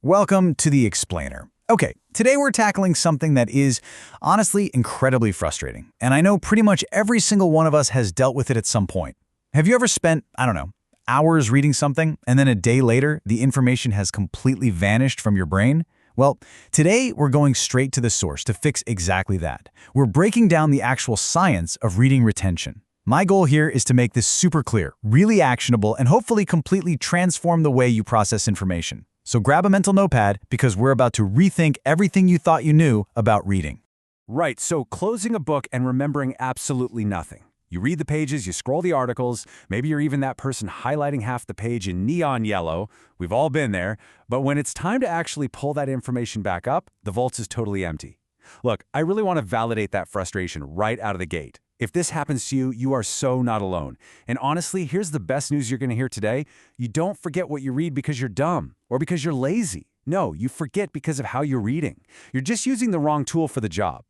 Welcome to The Explainer. Okay, today we're tackling something that is, honestly, incredibly frustrating. And I know pretty much every single one of us has dealt with it at some point. Have you ever spent, I don't know, hours reading something, and then a day later, the information has completely vanished from your brain? Well, today we're going straight to the source to fix exactly that. We're breaking down the actual science of reading retention. My goal here is to make this super clear, really actionable, and hopefully completely transform the way you process information. So grab a mental notepad because we're about to rethink everything you thought you knew about reading. Right, so closing a book and remembering absolutely nothing. You read the pages, you scroll the articles, maybe you're even that person highlighting half the page in neon yellow. We've all been there. But when it's time to actually pull that information back up, the vault is totally empty. Look, I really want to validate that frustration right out of the gate. If this happens to you, you are so not alone. And honestly, here's the best news you're going to hear today. You don't forget what you read because you're dumb or because you're lazy. No, you forget because of how you're reading. You're just using the wrong tool for the job.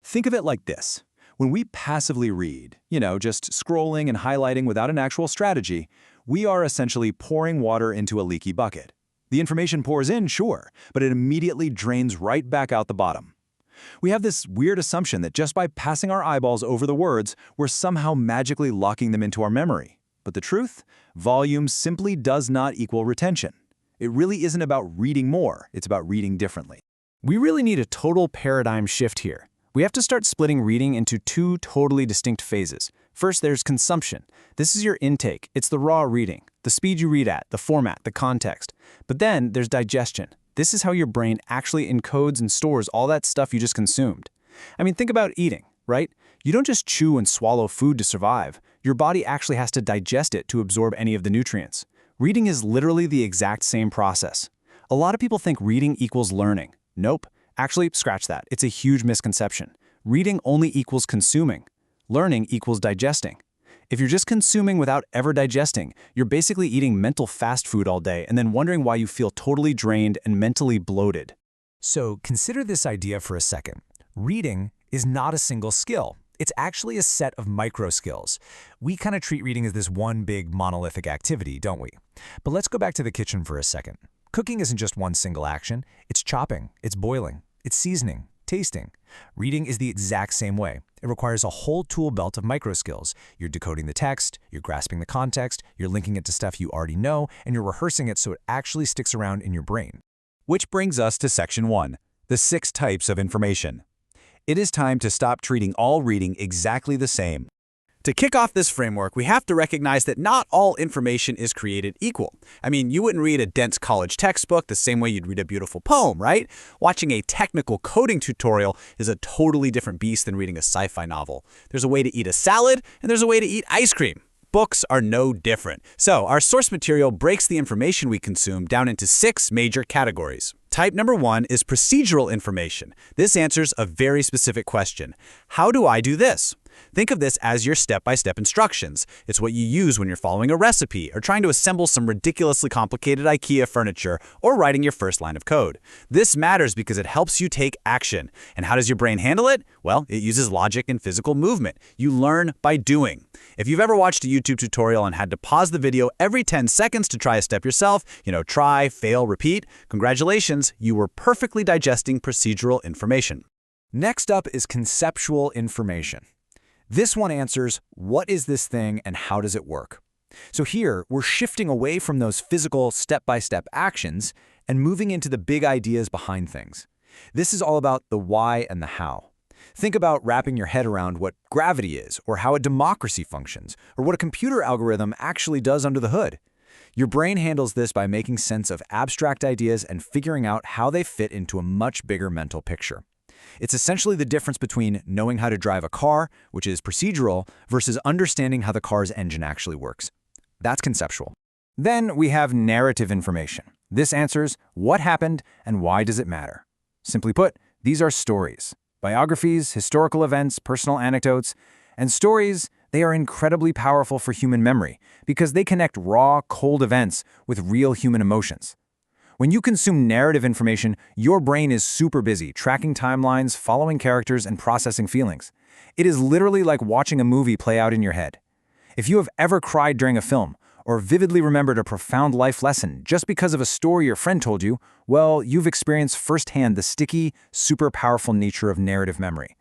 Think of it like this. When we passively read, just scrolling and highlighting without an actual strategy, we are essentially pouring water into a leaky bucket. The information pours in, sure, but it immediately drains right back out the bottom. We have this weird assumption that just by passing our eyeballs over the words, we're somehow magically locking them into our memory. But the truth? Volume simply does not equal retention. It really isn't about reading more, it's about reading differently. We really need a total paradigm shift here. We have to start splitting reading into two totally distinct phases. First, there's consumption. This is your intake. It's the raw reading, the speed you read at, the format, the context. But then there's digestion. This is how your brain actually encodes and stores all that stuff you just consumed. I mean, think about eating, right? You don't just chew and swallow food to survive. Your body actually has to digest it to absorb any of the nutrients. Reading is literally the exact same process. A lot of people think reading equals learning. Nope. Actually, scratch that. It's a huge misconception. Reading only equals consuming. Learning equals digesting. If you're just consuming without ever digesting, you're basically eating mental fast food all day and then wondering why you feel totally drained and mentally bloated. So consider this idea for a second. Reading is not a single skill. It's actually a set of micro skills. We kind of treat reading as this one big monolithic activity, don't we? But let's go back to the kitchen for a second. Cooking isn't just one single action. It's chopping, it's boiling, it's seasoning, tasting. Reading is the exact same way. It requires a whole tool belt of micro skills. You're decoding the text, you're grasping the context, you're linking it to stuff you already know, and you're rehearsing it so it actually sticks around in your brain. Which brings us to Section 1, the 6 types of information. It is time to stop treating all reading exactly the same. To kick off this framework, we have to recognize that not all information is created equal. I mean, you wouldn't read a dense college textbook the same way you'd read a beautiful poem, right? Watching a technical coding tutorial is a totally different beast than reading a sci-fi novel. There's a way to eat a salad, and there's a way to eat ice cream. Books are no different. So, our source material breaks the information we consume down into 6 major categories. Type number 1 is procedural information. This answers a very specific question. How do I do this? Think of this as your step-by-step instructions. It's what you use when you're following a recipe or trying to assemble some ridiculously complicated IKEA furniture or writing your first line of code. This matters because it helps you take action. And how does your brain handle it? Well, it uses logic and physical movement. You learn by doing. If you've ever watched a YouTube tutorial and had to pause the video every 10 seconds to try a step yourself, try, fail, repeat, congratulations, you were perfectly digesting procedural information. Next up is conceptual information. This one answers, what is this thing and how does it work? So here, we're shifting away from those physical step-by-step actions and moving into the big ideas behind things. This is all about the why and the how. Think about wrapping your head around what gravity is, or how a democracy functions, or what a computer algorithm actually does under the hood. Your brain handles this by making sense of abstract ideas and figuring out how they fit into a much bigger mental picture. It's essentially the difference between knowing how to drive a car, which is procedural, versus understanding how the car's engine actually works. That's conceptual. Then we have narrative information. This answers what happened and why does it matter. Simply put, these are stories. Biographies, historical events, personal anecdotes, and stories, they are incredibly powerful for human memory because they connect raw, cold events with real human emotions. When you consume narrative information, your brain is super busy tracking timelines, following characters, and processing feelings. It is literally like watching a movie play out in your head. If you have ever cried during a film, or vividly remembered a profound life lesson just because of a story your friend told you, well, you've experienced firsthand the sticky, super powerful nature of narrative memory.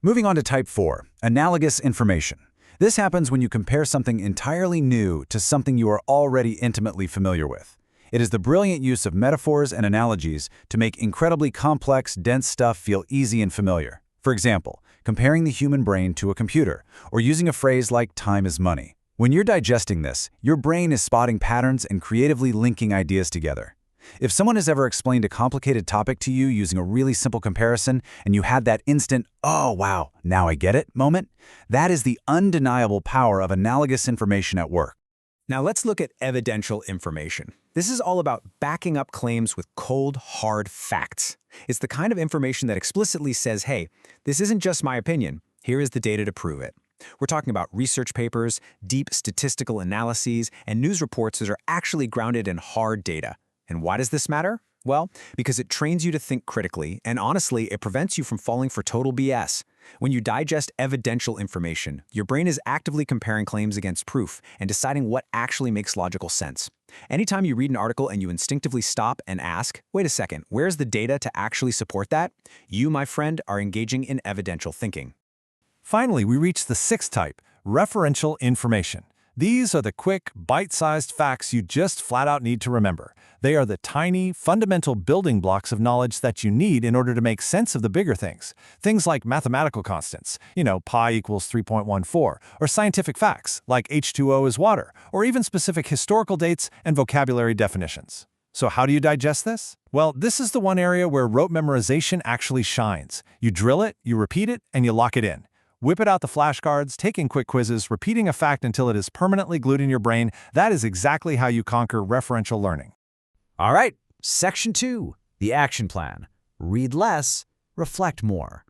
Moving on to type 4, analogous information. This happens when you compare something entirely new to something you are already intimately familiar with. It is the brilliant use of metaphors and analogies to make incredibly complex, dense stuff feel easy and familiar. For example, comparing the human brain to a computer, or using a phrase like time is money. When you're digesting this, your brain is spotting patterns and creatively linking ideas together. If someone has ever explained a complicated topic to you using a really simple comparison, and you had that instant, "Oh, wow, now I get it" moment, that is the undeniable power of analogous information at work. Now let's look at evidential information. This is all about backing up claims with cold, hard facts. It's the kind of information that explicitly says, hey, this isn't just my opinion, here is the data to prove it. We're talking about research papers, deep statistical analyses, and news reports that are actually grounded in hard data. And why does this matter? Well, because it trains you to think critically, and honestly, it prevents you from falling for total BS. When you digest evidential information, your brain is actively comparing claims against proof and deciding what actually makes logical sense. Anytime you read an article and you instinctively stop and ask, wait a second, where's the data to actually support that? You, my friend, are engaging in evidential thinking. Finally, we reach the 6th type, referential information. These are the quick, bite-sized facts you just flat out need to remember. They are the tiny, fundamental building blocks of knowledge that you need in order to make sense of the bigger things. Things like mathematical constants, pi equals 3.14, or scientific facts, like H2O is water, or even specific historical dates and vocabulary definitions. So how do you digest this? Well, this is the one area where rote memorization actually shines. You drill it, you repeat it, and you lock it in. Whip it out the flashcards, taking quick quizzes, repeating a fact until it is permanently glued in your brain. That is exactly how you conquer referential learning. All right, section 2, the action plan. Read less, reflect more.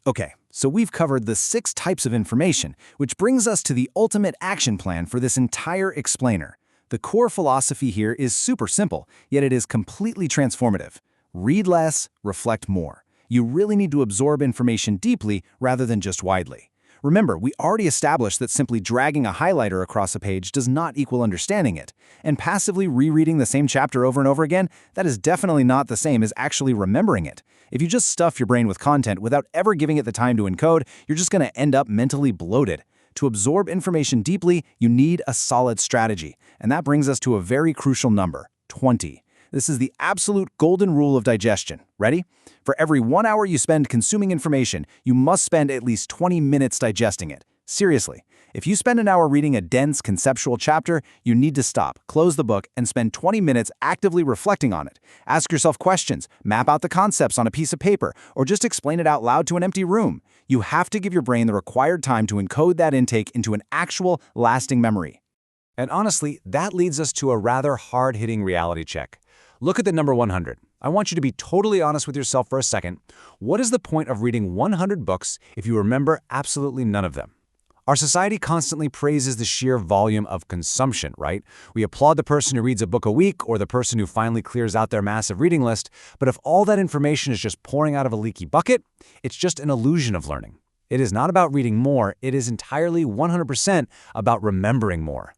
Okay, so we've covered the 6 types of information, which brings us to the ultimate action plan for this entire explainer. The core philosophy here is super simple, yet it is completely transformative. Read less, reflect more. You really need to absorb information deeply rather than just widely. Remember, we already established that simply dragging a highlighter across a page does not equal understanding it. And passively rereading the same chapter over and over again, that is definitely not the same as actually remembering it. If you just stuff your brain with content without ever giving it the time to encode, you're just going to end up mentally bloated. To absorb information deeply, you need a solid strategy. And that brings us to a very crucial number, 20. This is the absolute golden rule of digestion. Ready? For every 1 hour you spend consuming information, you must spend at least 20 minutes digesting it. Seriously, if you spend an hour reading a dense conceptual chapter, you need to stop, close the book, and spend 20 minutes actively reflecting on it. Ask yourself questions, map out the concepts on a piece of paper, or just explain it out loud to an empty room. You have to give your brain the required time to encode that intake into an actual, lasting memory. And honestly, that leads us to a rather hard-hitting reality check. Look at the number 100. I want you to be totally honest with yourself for a second. What is the point of reading 100 books if you remember absolutely none of them? Our society constantly praises the sheer volume of consumption, right? We applaud the person who reads a book a week or the person who finally clears out their massive reading list, but if all that information is just pouring out of a leaky bucket, it's just an illusion of learning. It is not about reading more, it is entirely 100% about remembering more.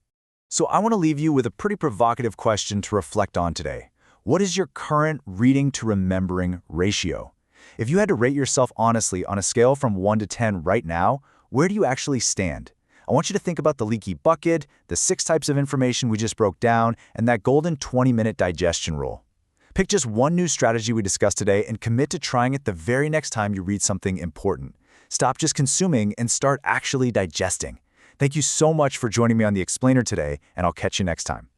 So I want to leave you with a pretty provocative question to reflect on today. What is your current reading to remembering ratio? If you had to rate yourself honestly on a scale from 1 to 10 right now, where do you actually stand? I want you to think about the leaky bucket, the 6 types of information we just broke down, and that golden 20-minute digestion rule. Pick just one new strategy we discussed today and commit to trying it the very next time you read something important. Stop just consuming and start actually digesting. Thank you so much for joining me on The Explainer today, and I'll catch you next time.